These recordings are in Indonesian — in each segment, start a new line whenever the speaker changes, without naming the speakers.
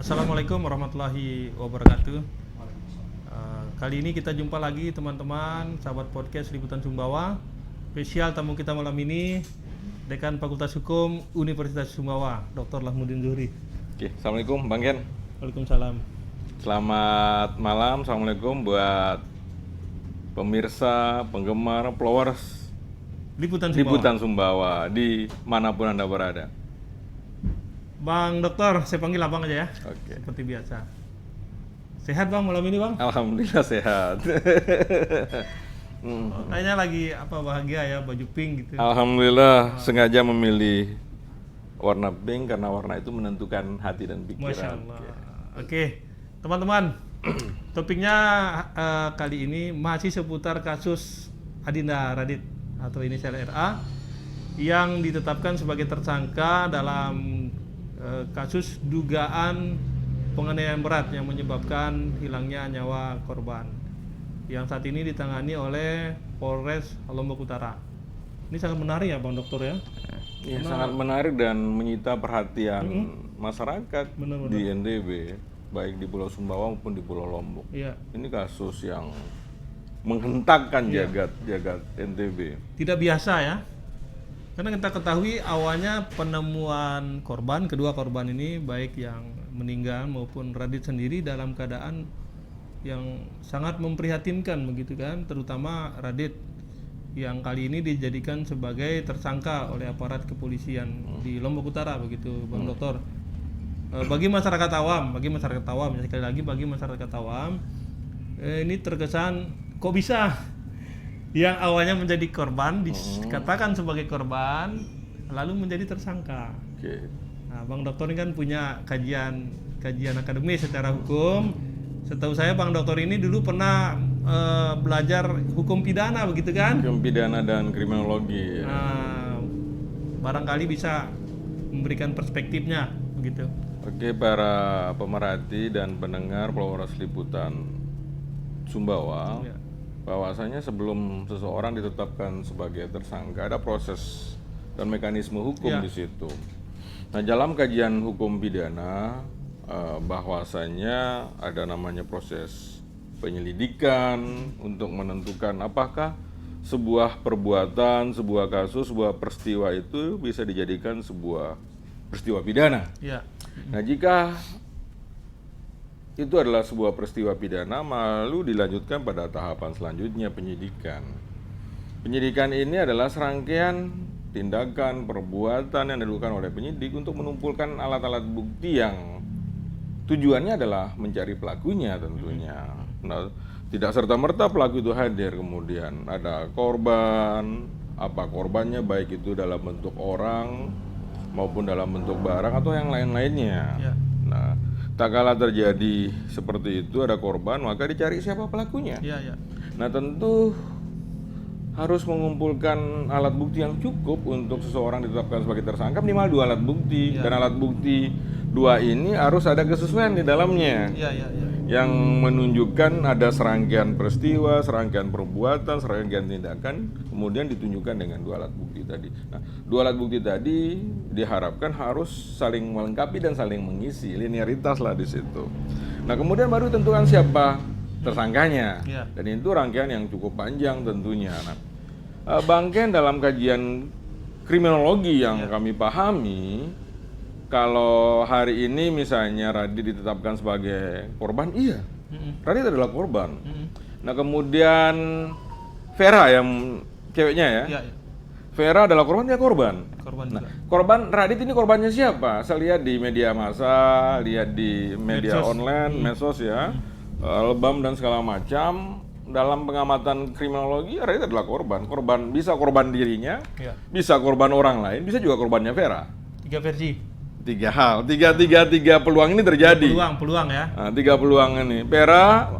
Assalamualaikum warahmatullahi wabarakatuh. Kali ini kita jumpa lagi teman-teman sahabat podcast Liputan Sumbawa. Spesial tamu kita malam ini Dekan Fakultas Hukum Universitas Sumbawa, Dr. Lahmudin Zuhri.
Oke, Assalamualaikum Bang Ken.
Waalaikumsalam.
Selamat malam, Assalamualaikum buat pemirsa, penggemar, followers
Liputan
Sumbawa di manapun Anda berada.
Bang Dokter, saya panggil abang aja ya.
Oke.
Seperti biasa. Sehat bang malam ini bang?
Alhamdulillah sehat.
Kayaknya lagi bahagia ya, baju pink gitu.
Alhamdulillah sengaja memilih warna pink karena warna itu menentukan hati dan pikiran.
Masya Allah. Oke, teman-teman, topiknya kali ini masih seputar kasus Adinda Radit atau inisial RA yang ditetapkan sebagai tersangka dalam kasus dugaan penganiayaan berat yang menyebabkan hilangnya nyawa korban yang saat ini ditangani oleh Polres Lombok Utara. Ini sangat menarik ya Bang Dokter ya?
Ya, sangat menarik dan menyita perhatian masyarakat
Benar-benar.
di NTB, baik di Pulau Sumbawa maupun di Pulau Lombok.
Iya.
Ini kasus yang menghentakkan jagat NTB.
Tidak biasa ya, karena kita ketahui awalnya penemuan korban, kedua korban ini baik yang meninggal maupun Radit sendiri dalam keadaan yang sangat memprihatinkan begitu kan, terutama Radit yang kali ini dijadikan sebagai tersangka oleh aparat kepolisian di Lombok Utara begitu Bang Dokter. Bagi masyarakat awam, sekali lagi bagi masyarakat awam, ini terkesan kok bisa yang awalnya menjadi korban dikatakan sebagai korban lalu menjadi tersangka.
Oke.
Nah, Bang Dokter ini kan punya kajian akademis secara hukum. Setahu saya Bang Dokter ini dulu pernah belajar hukum pidana begitu kan?
Hukum pidana dan kriminologi.
Nah, barangkali bisa memberikan perspektifnya begitu.
Oke, para pemerhati dan pendengar followers Liputan Sumbawa,
Ya.
bahwasanya sebelum seseorang ditetapkan sebagai tersangka ada proses dan mekanisme hukum
Ya.
di situ. Nah, dalam kajian hukum pidana bahwasanya ada namanya proses penyelidikan untuk menentukan apakah sebuah perbuatan, sebuah kasus, sebuah peristiwa itu bisa dijadikan sebuah peristiwa pidana.
Ya.
Nah, jika itu adalah sebuah peristiwa pidana, lalu dilanjutkan pada tahapan selanjutnya penyidikan. Penyidikan ini adalah serangkaian tindakan, perbuatan yang dilakukan oleh penyidik untuk mengumpulkan alat-alat bukti yang tujuannya adalah mencari pelakunya tentunya. Nah, tidak serta-merta pelaku itu hadir, kemudian ada korban, apa korbannya baik itu dalam bentuk orang maupun dalam bentuk barang atau yang lain-lainnya.
Ya.
Nah, tak kala terjadi seperti itu ada korban, maka dicari siapa pelakunya.
Ya, ya.
Nah, tentu harus mengumpulkan alat bukti yang cukup untuk seseorang ditetapkan sebagai tersangka, minimal 2 alat bukti. Dan alat bukti 2 ini harus ada kesesuaian di dalamnya.
Ya, ya, ya.
Yang menunjukkan ada serangkaian peristiwa, serangkaian perbuatan, serangkaian tindakan, kemudian ditunjukkan dengan 2 alat bukti tadi. Nah, 2 alat bukti tadi diharapkan harus saling melengkapi dan saling mengisi, linearitas lah di situ. Nah, kemudian baru tentukan siapa tersangkanya.
Ya.
Dan itu rangkaian yang cukup panjang tentunya. Nah, Bang Ken dalam kajian kriminologi yang kami pahami, kalau hari ini misalnya Radit ditetapkan sebagai korban, iya, Radit adalah korban. Nah, kemudian Vera yang ceweknya ya,
Ya, ya.
Vera adalah korban, dia korban.
Korban
Nah,
juga.
korban Radit ini korbannya siapa? Saya lihat di media massa, lihat di media
Medsos.
online, medsos ya, lebam dan segala macam. Dalam pengamatan kriminologi, Radit adalah korban. Korban bisa korban dirinya,
Ya.
bisa korban orang lain, bisa juga korbannya Vera.
3 versi.
3 hal, tiga peluang ini terjadi.
Peluang ya.
Nah, 3 peluang ini. Vera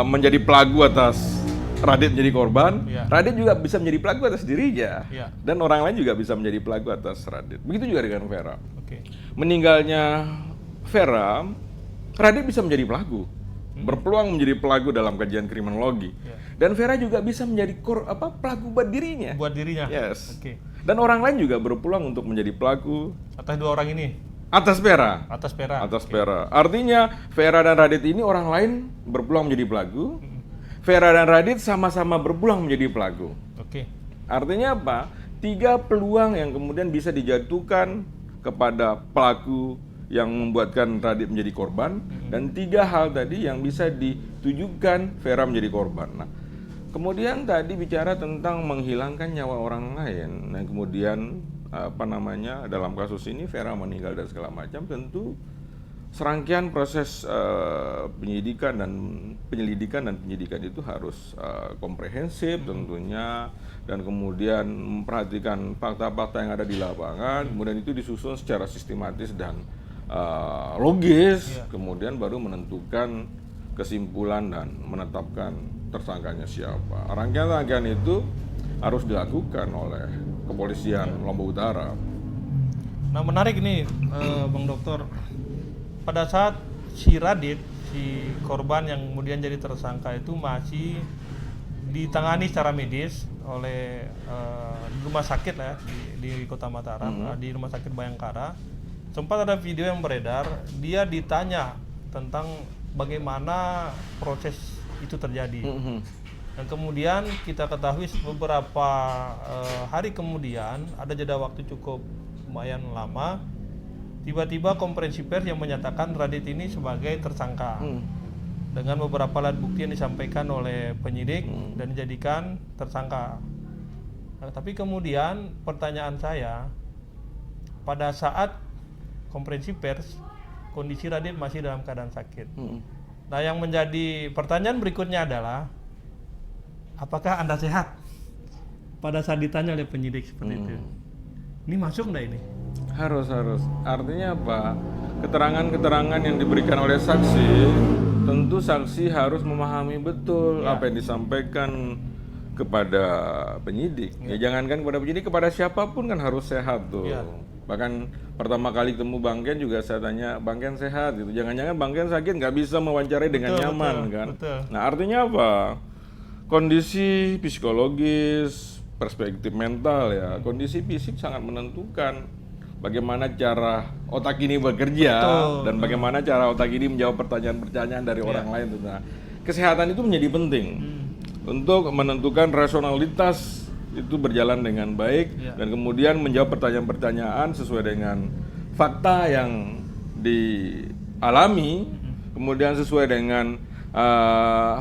menjadi pelaku atas Radit menjadi korban.
Ya.
Radit juga bisa menjadi pelaku atas dirinya.
Ya.
Dan orang lain juga bisa menjadi pelaku atas Radit. Begitu juga dengan Vera.
Oke.
Meninggalnya Vera, Radit bisa menjadi pelaku. Berpeluang menjadi pelaku dalam kajian kriminologi.
Ya.
Dan Vera juga bisa menjadi pelaku buat dirinya.
Buat dirinya.
Yes.
Oke.
Dan orang lain juga berpeluang untuk menjadi pelaku
Atas 2 orang ini.
Atas Vera.
Atas Vera.
Atas Vera. Artinya Vera dan Radit ini orang lain berpeluang menjadi pelaku. Vera dan Radit sama-sama berpeluang menjadi pelaku.
Oke.
Artinya apa? 3 peluang yang kemudian bisa dijatuhkan kepada pelaku yang membuatkan Radit menjadi korban, dan 3 hal tadi yang bisa ditujukan Vera menjadi korban. Nah, kemudian tadi bicara tentang menghilangkan nyawa orang lain. Nah, kemudian dalam kasus ini Vera meninggal dan segala macam, tentu serangkaian proses penyelidikan dan penyidikan itu harus komprehensif tentunya, dan kemudian memperhatikan fakta-fakta yang ada di lapangan, kemudian itu disusun secara sistematis dan logis, kemudian baru menentukan kesimpulan dan menetapkan tersangkanya siapa. Rangkaian-rangkaian itu harus dilakukan oleh kepolisian Lombok Utara.
Nah, menarik ini Bang Dokter. Pada saat si Radit, si korban yang kemudian jadi tersangka itu masih ditangani secara medis oleh rumah sakit lah ya, di Kota Mataram, di Rumah Sakit Bayangkara. Sempat ada video yang beredar, dia ditanya tentang bagaimana proses itu terjadi. Dan kemudian kita ketahui beberapa hari kemudian, ada jeda waktu cukup lumayan lama, tiba-tiba konferensi pers yang menyatakan Radit ini sebagai tersangka dengan beberapa alat bukti yang disampaikan oleh penyidik dan dijadikan tersangka. Nah, tapi kemudian pertanyaan saya, pada saat konferensi pers kondisi Radit masih dalam keadaan sakit. Nah, yang menjadi pertanyaan berikutnya adalah, apakah Anda sehat? Pada saat ditanya oleh penyidik seperti itu. Ini masuk nggak ini?
Harus. Artinya apa? Keterangan-keterangan yang diberikan oleh saksi, tentu saksi harus memahami betul apa yang disampaikan kepada penyidik. Ya jangankan kepada penyidik, kepada siapapun kan harus sehat tuh. Bahkan pertama kali ketemu Bang Ken juga saya tanya, Bang Ken sehat gitu. Jangan-jangan Bang Ken sakit nggak bisa mewawancarai dengan nyaman kan? Nah, artinya apa? Kondisi psikologis, perspektif mental ya, kondisi fisik sangat menentukan bagaimana cara otak ini bekerja dan bagaimana cara otak ini menjawab pertanyaan-pertanyaan dari orang lain. Nah, kesehatan itu menjadi penting untuk menentukan rasionalitas itu berjalan dengan baik dan kemudian menjawab pertanyaan-pertanyaan sesuai dengan fakta yang dialami, kemudian sesuai dengan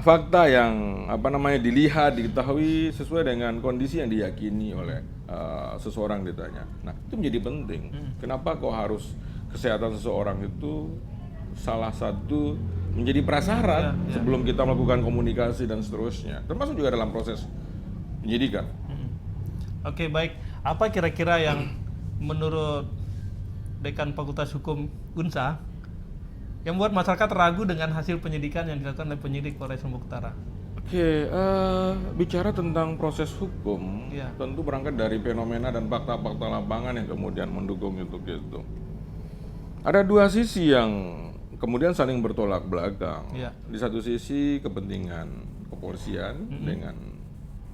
fakta yang dilihat, diketahui sesuai dengan kondisi yang diyakini oleh seseorang ditanya. Nah, itu menjadi penting. Kenapa kok harus kesehatan seseorang itu salah satu menjadi prasyarat sebelum kita melakukan komunikasi dan seterusnya, termasuk juga dalam proses penyidikan.
Oke, baik. Apa kira-kira yang menurut Dekan Fakultas Hukum UNSA yang membuat masyarakat ragu dengan hasil penyidikan yang dilakukan oleh penyidik Polres Lombok Utara?
Oke, bicara tentang proses hukum, tentu berangkat dari fenomena dan fakta-fakta lapangan yang kemudian mendukung itu gitu. Ada 2 sisi yang kemudian saling bertolak belakang. Di satu sisi kepentingan kepolisian dengan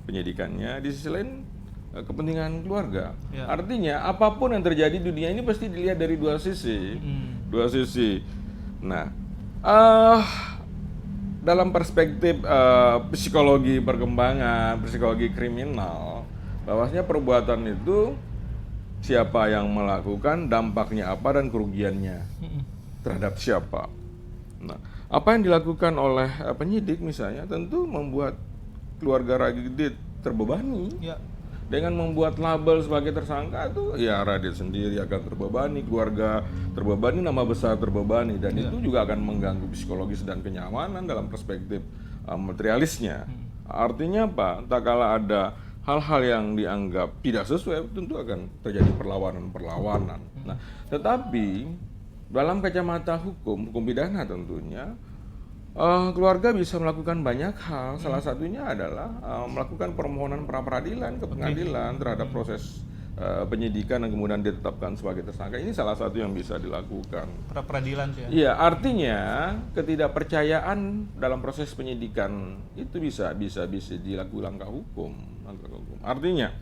penyidikannya, di sisi lain kepentingan keluarga. Artinya apapun yang terjadi di dunia ini pasti dilihat dari 2 sisi. 2 sisi. Nah, dalam perspektif psikologi perkembangan, psikologi kriminal, bahwasanya perbuatan itu siapa yang melakukan, dampaknya apa, dan kerugiannya terhadap siapa. Nah, apa yang dilakukan oleh penyidik misalnya tentu membuat keluarga Radit terbebani. Dengan membuat label sebagai tersangka itu, ya Radit sendiri akan terbebani, keluarga terbebani, nama besar terbebani, dan itu juga akan mengganggu psikologis dan kenyamanan dalam perspektif materialisnya. Artinya apa? Tak kala ada hal-hal yang dianggap tidak sesuai, tentu akan terjadi perlawanan. Nah, tetapi dalam kacamata hukum pidana tentunya, keluarga bisa melakukan banyak hal. Salah satunya adalah melakukan permohonan pra-peradilan ke pengadilan terhadap proses penyidikan yang kemudian ditetapkan sebagai tersangka. Ini salah satu yang bisa dilakukan.
Pra-peradilan ya?
Iya, artinya ketidakpercayaan dalam proses penyidikan itu bisa dilakukan langkah hukum. Artinya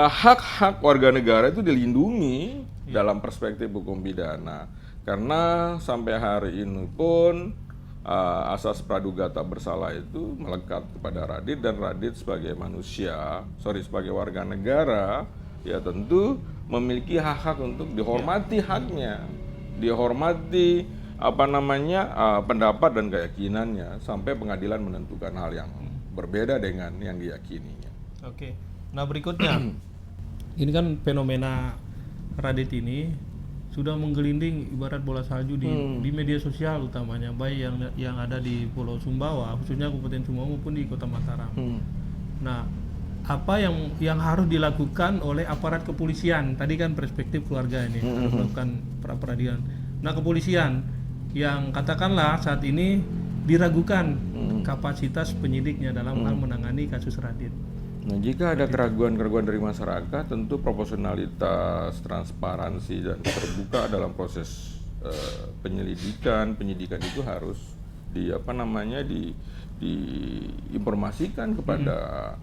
hak-hak warga negara itu dilindungi dalam perspektif hukum pidana. Karena sampai hari ini pun asas praduga tak bersalah itu melekat kepada Radit, dan Radit sebagai manusia, sebagai warga negara, ya tentu memiliki hak-hak untuk dihormati haknya, dihormati pendapat dan keyakinannya sampai pengadilan menentukan hal yang berbeda dengan yang diyakininya.
Oke. Nah berikutnya, ini kan fenomena Radit ini sudah menggelinding ibarat bola salju di media sosial utamanya, baik yang ada di Pulau Sumbawa, khususnya Kabupaten Sumbawa maupun di Kota Mataram. Nah, apa yang harus dilakukan oleh aparat kepolisian? Tadi kan perspektif keluarga ini harus melakukan pra-peradilan. Nah, kepolisian yang katakanlah saat ini diragukan kapasitas penyidiknya dalam hal menangani kasus Radit.
Nah, jika ada keraguan-keraguan dari masyarakat, tentu proporsionalitas, transparansi, dan terbuka dalam proses penyidikan itu harus diinformasikan kepada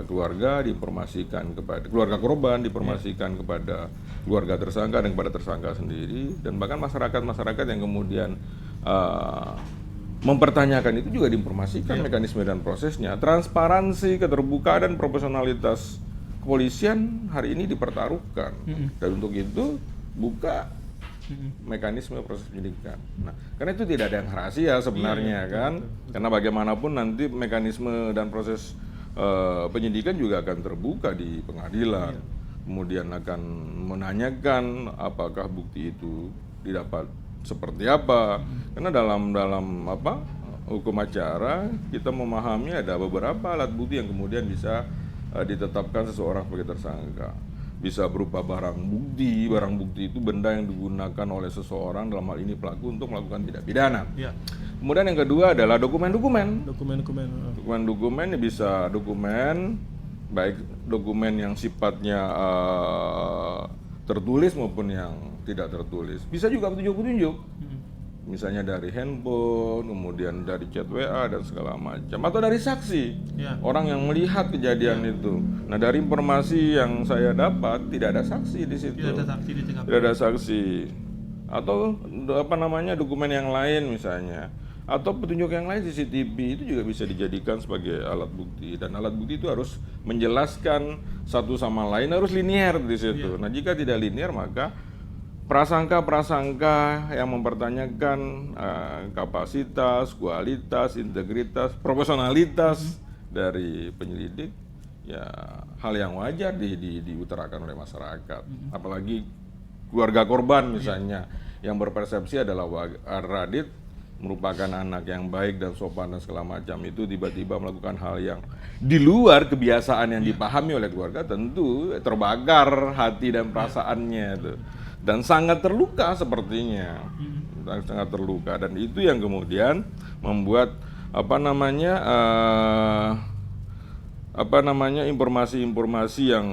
keluarga, diinformasikan kepada keluarga korban, diinformasikan kepada keluarga tersangka dan kepada tersangka sendiri, dan bahkan masyarakat yang kemudian mempertanyakan itu juga diinformasikan mekanisme dan prosesnya. Transparansi, keterbukaan, dan profesionalitas kepolisian hari ini dipertaruhkan. Dan untuk itu buka mekanisme proses penyidikan. Nah, karena itu tidak ada yang rahasia sebenarnya kan. Karena bagaimanapun nanti mekanisme dan proses penyidikan juga akan terbuka di pengadilan. Kemudian akan menanyakan apakah bukti itu didapat seperti apa. Karena dalam hukum acara kita memahami ada beberapa alat bukti yang kemudian bisa ditetapkan seseorang sebagai tersangka. Bisa berupa barang bukti itu benda yang digunakan oleh seseorang, dalam hal ini pelaku, untuk melakukan tindak pidana. Kemudian yang kedua adalah dokumen-dokumen. Dokumen-dokumen bisa baik dokumen yang sifatnya tertulis maupun yang tidak tertulis. Bisa juga petunjuk-petunjuk. Misalnya dari handphone, kemudian dari chat WA dan segala macam, atau dari saksi. Orang yang melihat kejadian itu. Nah, dari informasi yang saya dapat tidak ada saksi di situ. Tidak ada saksi. Atau dokumen yang lain misalnya. Atau petunjuk yang lain, CCTV itu juga bisa dijadikan sebagai alat bukti, dan alat bukti itu harus menjelaskan satu sama lain, harus linear di situ. Nah, jika tidak linear maka prasangka yang mempertanyakan kapasitas, kualitas, integritas, profesionalitas dari penyelidik, ya hal yang wajar diutarakan oleh masyarakat. Apalagi keluarga korban misalnya yang berpersepsi adalah Radit merupakan anak yang baik dan sopan dan segala macam, itu tiba-tiba melakukan hal yang di luar kebiasaan yang dipahami oleh keluarga, tentu terbakar hati dan perasaannya itu, dan sangat terluka sepertinya, sangat terluka, dan itu yang kemudian membuat informasi-informasi yang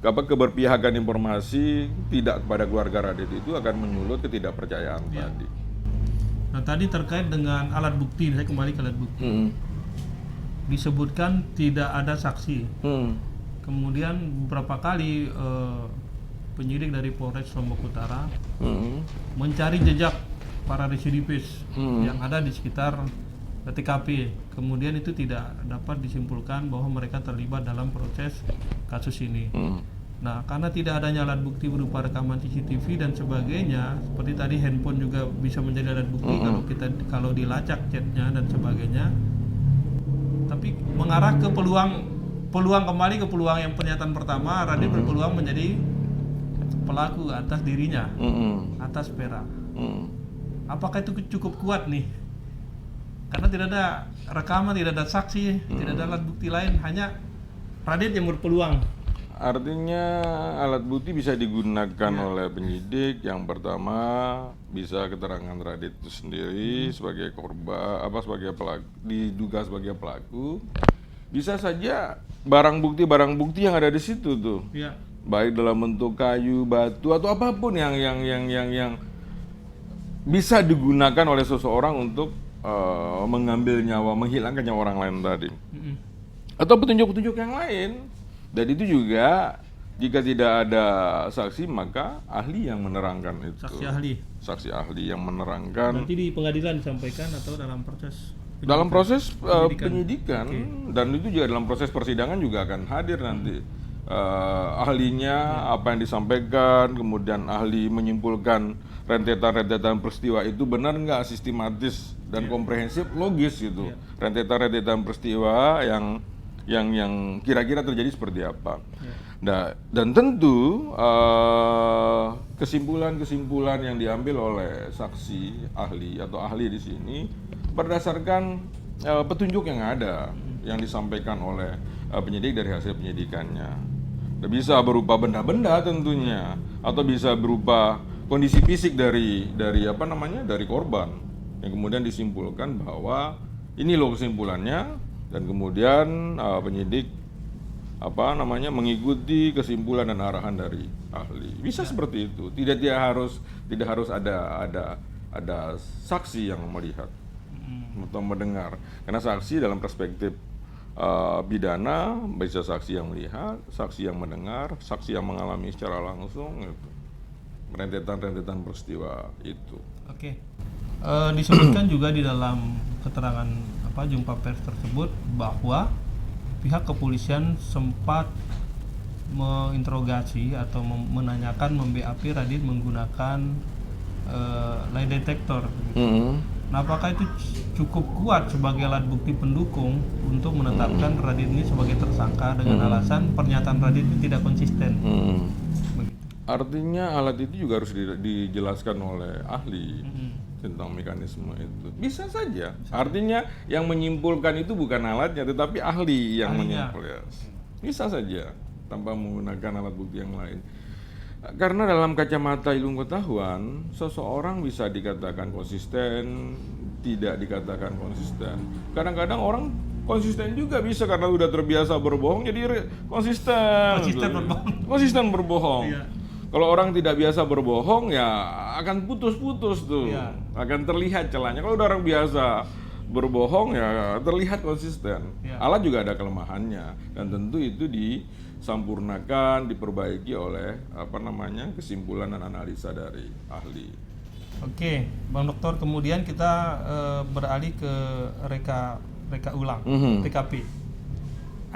keberpihakan informasi tidak kepada keluarga Radit itu akan menyulut ketidakpercayaan tadi.
Nah, tadi terkait dengan alat bukti, saya kembali ke alat bukti. Disebutkan tidak ada saksi. Kemudian beberapa kali penyidik dari Polres Lombok Utara mencari jejak para residivis yang ada di sekitar TKP. Kemudian itu tidak dapat disimpulkan bahwa mereka terlibat dalam proses kasus ini. Nah, karena tidak adanya alat bukti berupa rekaman CCTV dan sebagainya, seperti tadi handphone juga bisa menjadi alat bukti kalau dilacak chatnya dan sebagainya. Tapi mengarah ke peluang kembali ke peluang yang pernyataan pertama, Radit berpeluang menjadi pelaku atas dirinya, atas Vera. Apakah itu cukup kuat nih? Karena tidak ada rekaman, tidak ada saksi, tidak ada alat bukti lain, hanya Radit yang berpeluang.
Artinya alat bukti bisa digunakan oleh penyidik. Yang pertama bisa keterangan Radit itu sendiri sebagai korban, sebagai pelaku, diduga sebagai pelaku. Bisa saja barang bukti yang ada di situ tuh, baik dalam bentuk kayu, batu, atau apapun yang bisa digunakan oleh seseorang untuk mengambil nyawa, menghilangkan nyawa orang lain tadi.
Mm-mm.
Atau petunjuk-petunjuk yang lain. Dan itu juga jika tidak ada saksi maka ahli yang menerangkan itu.
Saksi ahli.
Saksi ahli yang menerangkan
Nanti di pengadilan disampaikan atau dalam proses
dalam proses
penyidikan.
penyidikan dan itu juga dalam proses persidangan juga akan hadir nanti ahlinya apa yang disampaikan, kemudian ahli menyimpulkan rentetan-rentetan peristiwa itu benar nggak, sistematis dan komprehensif, logis gitu. Rentetan-rentetan peristiwa yang kira-kira terjadi seperti apa. Nah, dan tentu kesimpulan-kesimpulan yang diambil oleh saksi ahli atau ahli di sini berdasarkan petunjuk yang ada yang disampaikan oleh penyidik dari hasil penyidikannya. Bisa berupa benda-benda tentunya atau bisa berupa kondisi fisik dari korban yang kemudian disimpulkan bahwa ini loh kesimpulannya, dan kemudian penyidik mengikuti kesimpulan dan arahan dari ahli. Bisa seperti itu. Tidak harus ada saksi yang melihat atau mendengar. Karena saksi dalam perspektif pidana bisa saksi yang melihat, saksi yang mendengar, saksi yang mengalami secara langsung gitu. Rentetan peristiwa itu.
Oke. Disebutkan juga di dalam keterangan jumpa pers tersebut bahwa pihak kepolisian sempat menginterogasi atau menanyakan, mem-BAP Radit menggunakan lie detector. Nah, apakah itu cukup kuat sebagai alat bukti pendukung untuk menetapkan Radit ini sebagai tersangka dengan alasan pernyataan Radit ini tidak konsisten? Begitu.
Artinya alat itu juga harus dijelaskan oleh ahli tentang mekanisme itu. Bisa saja. Artinya yang menyimpulkan itu bukan alatnya, tetapi ahli yang menyimpul. Bisa saja tanpa menggunakan alat bukti yang lain. Karena dalam kacamata ilmu pengetahuan, seseorang bisa dikatakan konsisten, tidak dikatakan konsisten. Kadang-kadang orang konsisten juga bisa karena udah terbiasa berbohong, jadi konsisten berbohong. Iya. Kalau orang tidak biasa berbohong ya akan putus-putus tuh, akan terlihat celahnya. Kalau udah orang biasa berbohong ya terlihat konsisten. Alat juga ada kelemahannya dan tentu itu disampurnakan, diperbaiki oleh kesimpulan dan analisa dari ahli.
Oke, Bang Dokter, kemudian kita beralih ke reka ulang, TKP.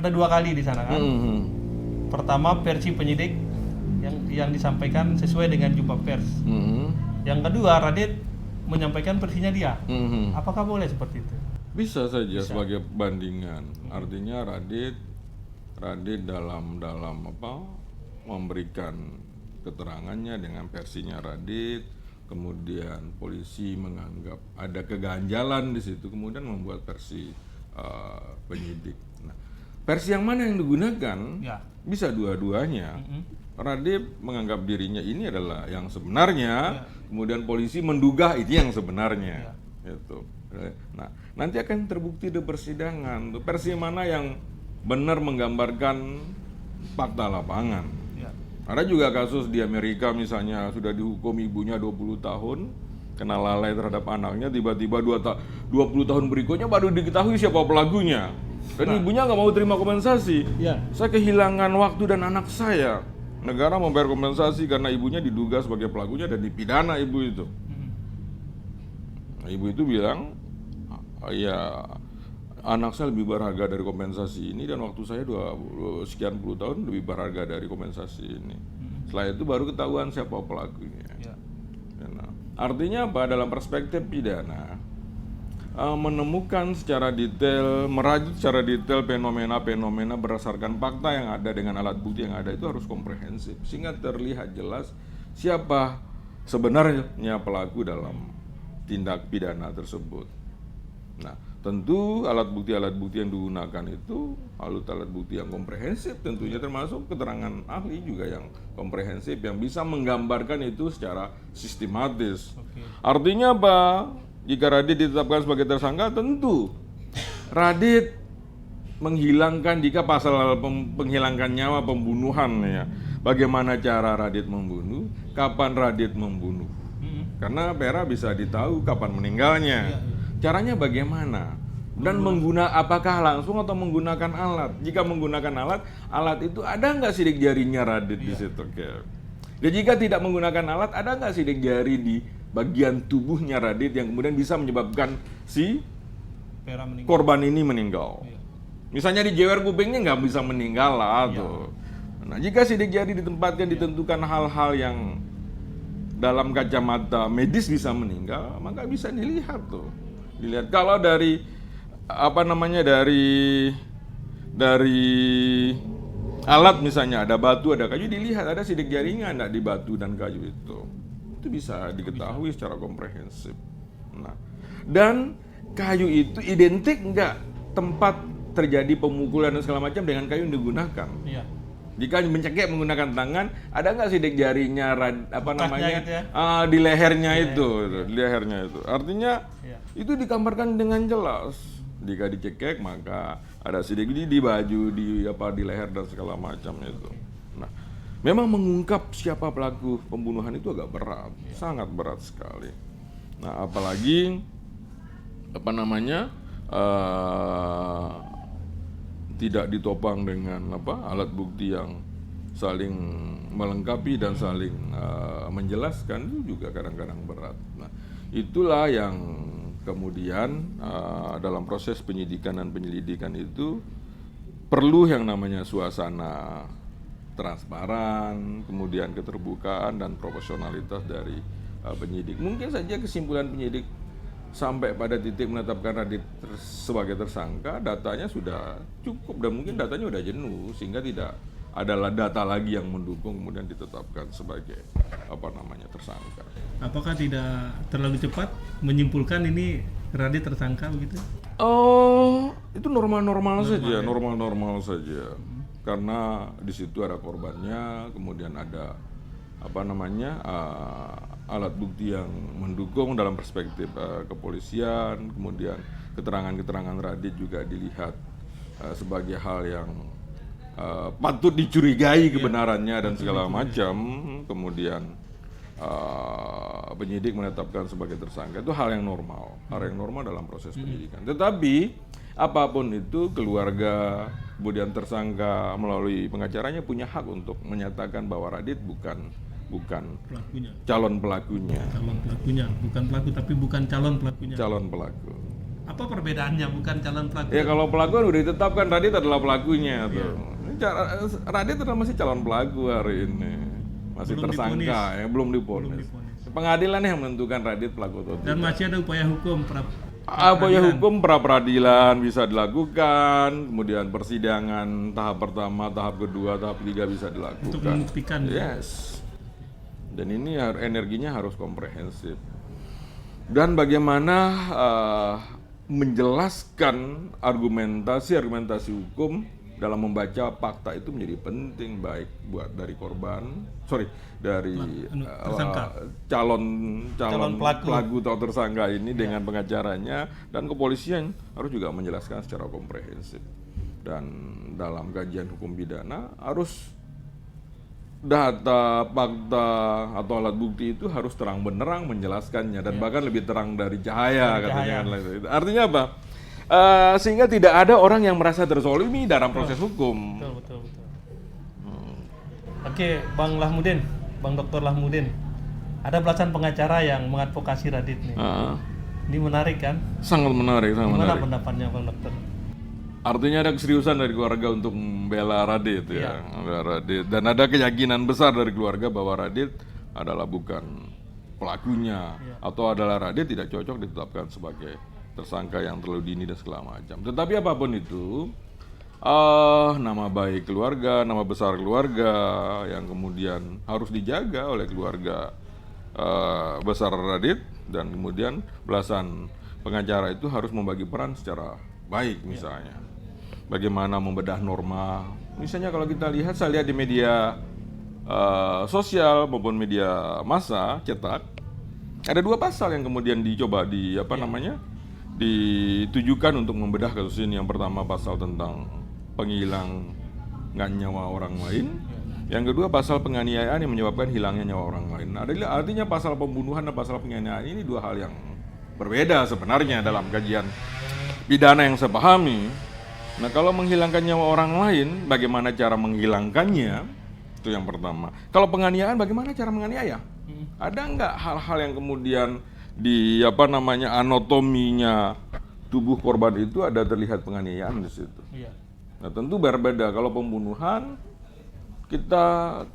Ada 2 kali di sana kan? Pertama versi penyidik yang disampaikan sesuai dengan jumpa pers. Yang kedua Radit menyampaikan versinya dia. Apakah boleh seperti itu?
Bisa saja sebagai bandingan. Artinya Radit dalam memberikan keterangannya dengan versinya Radit, kemudian polisi menganggap ada keganjalan di situ, kemudian membuat versi penyidik. Nah, versi yang mana yang digunakan? Bisa dua-duanya. Radit menganggap dirinya ini adalah yang sebenarnya, kemudian polisi menduga itu yang sebenarnya. Gitu. Nah, nanti akan terbukti di persidangan tuh versi mana yang benar menggambarkan fakta lapangan. Ada juga kasus di Amerika misalnya sudah dihukum ibunya 20 tahun kena lalai terhadap anaknya, tiba-tiba 20 tahun berikutnya baru diketahui siapa pelakunya. Dan ibunya nggak mau terima kompensasi. Saya kehilangan waktu dan anak saya. Negara membayar kompensasi karena ibunya diduga sebagai pelakunya dan dipidana ibu itu. Nah, ibu itu bilang, ya anak saya lebih berharga dari kompensasi ini dan waktu saya sekian puluh tahun lebih berharga dari kompensasi ini. Setelah itu baru ketahuan siapa pelakunya. Nah, artinya apa? Dalam perspektif pidana, menemukan secara detail, merajut secara detail fenomena-fenomena berdasarkan fakta yang ada dengan alat bukti yang ada itu harus komprehensif sehingga terlihat jelas siapa sebenarnya pelaku dalam tindak pidana tersebut. Nah, tentu alat bukti yang digunakan itu alat bukti yang komprehensif, tentunya termasuk keterangan ahli juga yang komprehensif yang bisa menggambarkan itu secara sistematis. Artinya apa? Jika Radit ditetapkan sebagai tersangka, tentu Radit menghilangkan, jika pasal penghilangkan nyawa pembunuhan ya, bagaimana cara Radit membunuh, kapan Radit membunuh. Karena Vera bisa ditahu kapan meninggalnya. Caranya bagaimana? Dan apakah langsung atau menggunakan alat? Jika menggunakan alat itu ada nggak sidik jarinya Radit di situ? Dan jika tidak menggunakan alat, ada nggak sidik jari di bagian tubuhnya Radit yang kemudian bisa menyebabkan si
Vera meninggal.
korban ini meninggal?
Iya.
Misalnya di jewer kupingnya nggak bisa meninggal lah tuh. Nah, jika sidik jari ditempatkan ditentukan hal-hal yang dalam kacamata medis bisa meninggal, maka bisa dilihat tuh. Dilihat kalau dari dari alat misalnya ada batu, ada kayu, dilihat ada sidik jarinya enggak di batu dan kayu itu. Itu bisa diketahui secara komprehensif. Nah, dan kayu itu identik enggak tempat terjadi pemukulan dan segala macam dengan kayu yang digunakan.
Iya.
Jika mencekik menggunakan tangan, ada nggak sidik jarinya
Bekasnya gitu ya?
di lehernya itu, di lehernya itu. Artinya
Iya.
itu digambarkan dengan jelas. Jika dicekik maka ada sidik di baju, di leher dan segala macam itu. Nah, memang mengungkap siapa pelaku pembunuhan itu agak berat, sangat berat sekali. Nah, apalagi tidak ditopang dengan alat bukti yang saling melengkapi dan saling menjelaskan, itu juga kadang-kadang berat. Nah, itulah yang kemudian dalam proses penyidikan dan penyelidikan itu perlu yang namanya suasana transparan, kemudian keterbukaan dan profesionalitas dari penyidik. Mungkin saja kesimpulan penyidik sampai pada titik menetapkan Radit sebagai tersangka, datanya sudah cukup dan mungkin datanya sudah jenuh sehingga tidak adalah data lagi yang mendukung kemudian ditetapkan sebagai tersangka.
Apakah tidak terlalu cepat menyimpulkan ini Radit tersangka begitu?
Oh, itu normal-normal saja, normal-normal saja. Karena di situ ada korbannya, kemudian ada alat bukti yang mendukung dalam perspektif kepolisian, kemudian keterangan-keterangan Radit juga dilihat sebagai hal yang patut dicurigai kebenarannya dan segala macam, kemudian penyidik menetapkan sebagai tersangka. Itu hal yang normal dalam proses penyidikan. Tetapi apapun itu, keluarga kemudian tersangka melalui pengacaranya punya hak untuk menyatakan bahwa Radit bukan
Pelakunya.
calon pelakunya.
Calon pelakunya, bukan pelaku tapi bukan calon pelakunya.
Calon pelaku.
Apa perbedaannya bukan calon pelaku?
Ya kalau pelaku kan udah ditetapkan Radit adalah pelakunya tuh. Radit adalah masih calon pelaku hari ini. Masih
Belum
tersangka
divonis.
yang belum divonis. Pengadilan yang menentukan Radit pelaku atau tidak.
Dan masih ada upaya hukum
Upaya hukum pra peradilan bisa dilakukan, kemudian persidangan tahap pertama, tahap kedua, tahap ketiga bisa dilakukan.
untuk membuktikan.
Yes. Dan ini energinya harus komprehensif. Dan bagaimana menjelaskan argumentasi hukum dalam membaca fakta itu menjadi penting, baik buat dari calon pelaku atau tersangka ini dengan pengacaranya, dan kepolisian harus juga menjelaskan secara komprehensif. Dan dalam kajian hukum pidana harus data, fakta atau alat bukti itu harus terang benderang menjelaskannya dan bahkan lebih terang dari cahaya katanya. Artinya apa? Sehingga tidak ada orang yang merasa terzolimi dalam proses hukum.
Betul. Oke, Bang Dr. Lahmudin, ada belasan pengacara yang mengadvokasi Radit nih. Ini menarik kan?
Sangat menarik.
Gimana pendapatnya Bang Dokter?
Artinya ada keseriusan dari keluarga untuk membela Radit ya. Radit. Dan ada keyakinan besar dari keluarga bahwa Radit adalah bukan pelakunya atau adalah Radit tidak cocok ditetapkan sebagai tersangka yang terlalu dini dan segala macam. Tetapi apapun itu, nama baik keluarga, nama besar keluarga yang kemudian harus dijaga oleh keluarga besar Radit, dan kemudian belasan pengacara itu harus membagi peran secara baik. Misalnya bagaimana membedah norma, misalnya kalau kita lihat, saya lihat di media sosial maupun media massa cetak, ada 2 pasal yang kemudian dicoba ditujukan untuk membedah kasus ini. Yang pertama pasal tentang penghilangan nyawa orang lain, yang kedua pasal penganiayaan yang menyebabkan hilangnya nyawa orang lain. Artinya pasal pembunuhan dan pasal penganiayaan ini 2 hal yang berbeda sebenarnya dalam kajian pidana yang saya pahami. Nah, kalau menghilangkan nyawa orang lain, bagaimana cara menghilangkannya? Itu yang pertama. Kalau penganiayaan, bagaimana cara menganiaya? Ada nggak hal-hal yang kemudian di anatominya tubuh korban itu ada terlihat penganiayaan di situ?
Iya.
Nah, tentu berbeda. Kalau pembunuhan, kita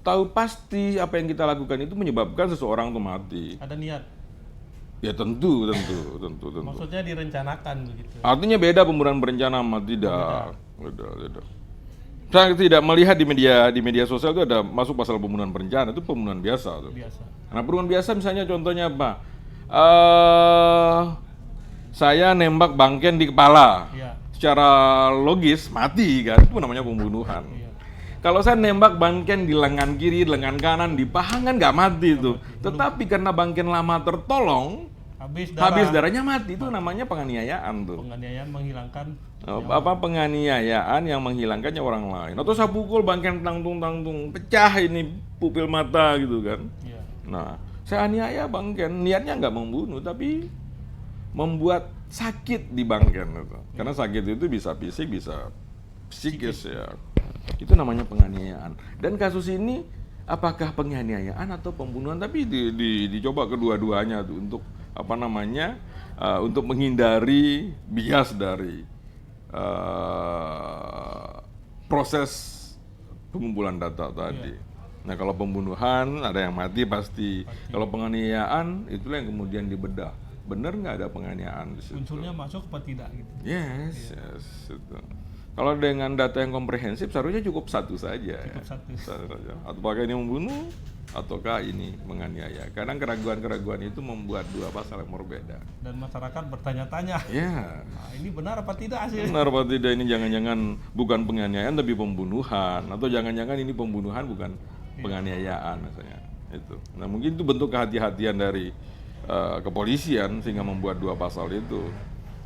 tahu pasti apa yang kita lakukan itu menyebabkan seseorang itu mati.
Ada niat.
Ya tentu.
Maksudnya direncanakan begitu.
Artinya beda pembunuhan berencana sama tidak. Beda. Saya tidak melihat di media sosial itu ada masuk pasal pembunuhan berencana, itu pembunuhan biasa tuh.
Biasa.
Nah, pembunuhan biasa misalnya contohnya apa? Saya nembak bangken di kepala.
Iya.
Secara logis mati kan, itu namanya pembunuhan.
Iya.
Kalau saya nembak bangken di lengan kiri, lengan kanan, di paha kan nggak mati itu. Tetapi karena bangken lama tertolong, habis darahnya mati, itu namanya penganiayaan tuh.
Penganiayaan menghilangkan
Penganiayaan yang menghilangkan nyawa orang lain. Atau saya pukul bangken tangtung, pecah ini pupil mata gitu kan.
Iya.
Nah, saya aniaya bangken, niatnya nggak membunuh, tapi membuat sakit di bangken itu. Karena sakit itu bisa fisik, bisa psikis ya. Itu namanya penganiayaan. Dan kasus ini apakah penganiayaan atau pembunuhan? Tapi dicoba kedua-duanya tuh untuk untuk menghindari bias dari proses pengumpulan data tadi. Nah, kalau pembunuhan ada yang mati pasti. Kalau penganiayaan itulah yang kemudian dibedah. Benar nggak ada penganiayaan di situ?
Unsurnya masuk apa tidak gitu?
Yes. Itu. Kalau dengan data yang komprehensif seharusnya cukup satu saja.
Cukup satu
saja. Apakah ini membunuh ataukah ini menganiaya? Kadang keraguan-keraguan itu membuat dua pasal yang berbeda.
Dan masyarakat bertanya-tanya.
Ya.
Nah, ini benar apa tidak hasilnya?
Benar apa tidak ini jangan-jangan bukan penganiayaan tapi pembunuhan, atau jangan-jangan ini pembunuhan bukan penganiayaan misalnya. Itu. Nah, mungkin itu bentuk kehati-hatian dari kepolisian sehingga membuat dua pasal itu.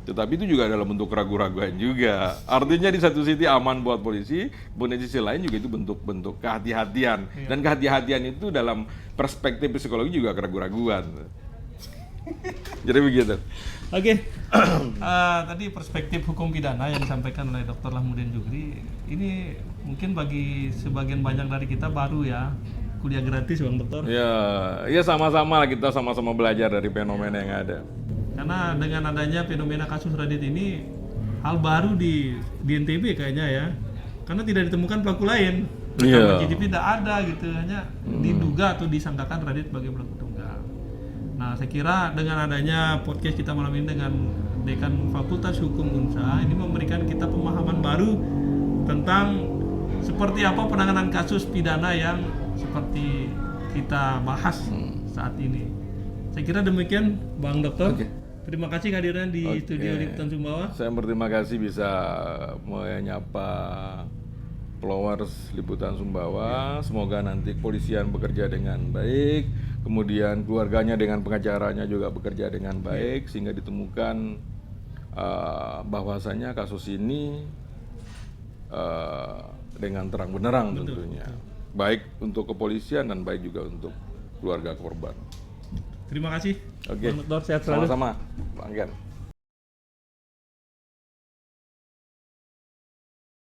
Tetapi itu juga adalah bentuk keraguan-keraguan juga. Artinya di satu sisi aman buat polisi, kemudian di sisi lain juga itu bentuk kehati-hatian.
Iya.
Dan kehati-hatian itu dalam perspektif psikologi juga keraguan-keraguan. Jadi begitu.
Oke. Tadi perspektif hukum pidana yang disampaikan oleh Dr. Lahmudin Jukri, ini mungkin bagi sebagian banyak dari kita baru ya, kuliah gratis Bang Dokter.
Ya sama-sama lah, kita sama-sama belajar dari fenomena yang ada.
Karena dengan adanya fenomena kasus Radit ini hal baru di NTB kayaknya ya. Karena tidak ditemukan pelaku lain. Rekaman CCTV tidak ada gitu, hanya diduga atau disangkakan Radit sebagai pelaku tunggal. Nah, saya kira dengan adanya podcast kita malam ini dengan Dekan Fakultas Hukum Unsa, ini memberikan kita pemahaman baru tentang seperti apa penanganan kasus pidana yang seperti kita bahas saat ini. Saya kira demikian Bang Dokter.
Oke.
Terima kasih kehadiran di studio Liputan Sumbawa.
Saya berterima kasih bisa menyapa followers Liputan Sumbawa. Semoga nanti kepolisian bekerja dengan baik, kemudian keluarganya dengan pengacaranya juga bekerja dengan baik, sehingga ditemukan bahwasanya kasus ini dengan terang benderang tentunya. Baik untuk kepolisian dan baik juga untuk keluarga korban.
Terima kasih.
Oke.
Bang Dokter, sehat selalu.
Sama-sama, Bang Gen.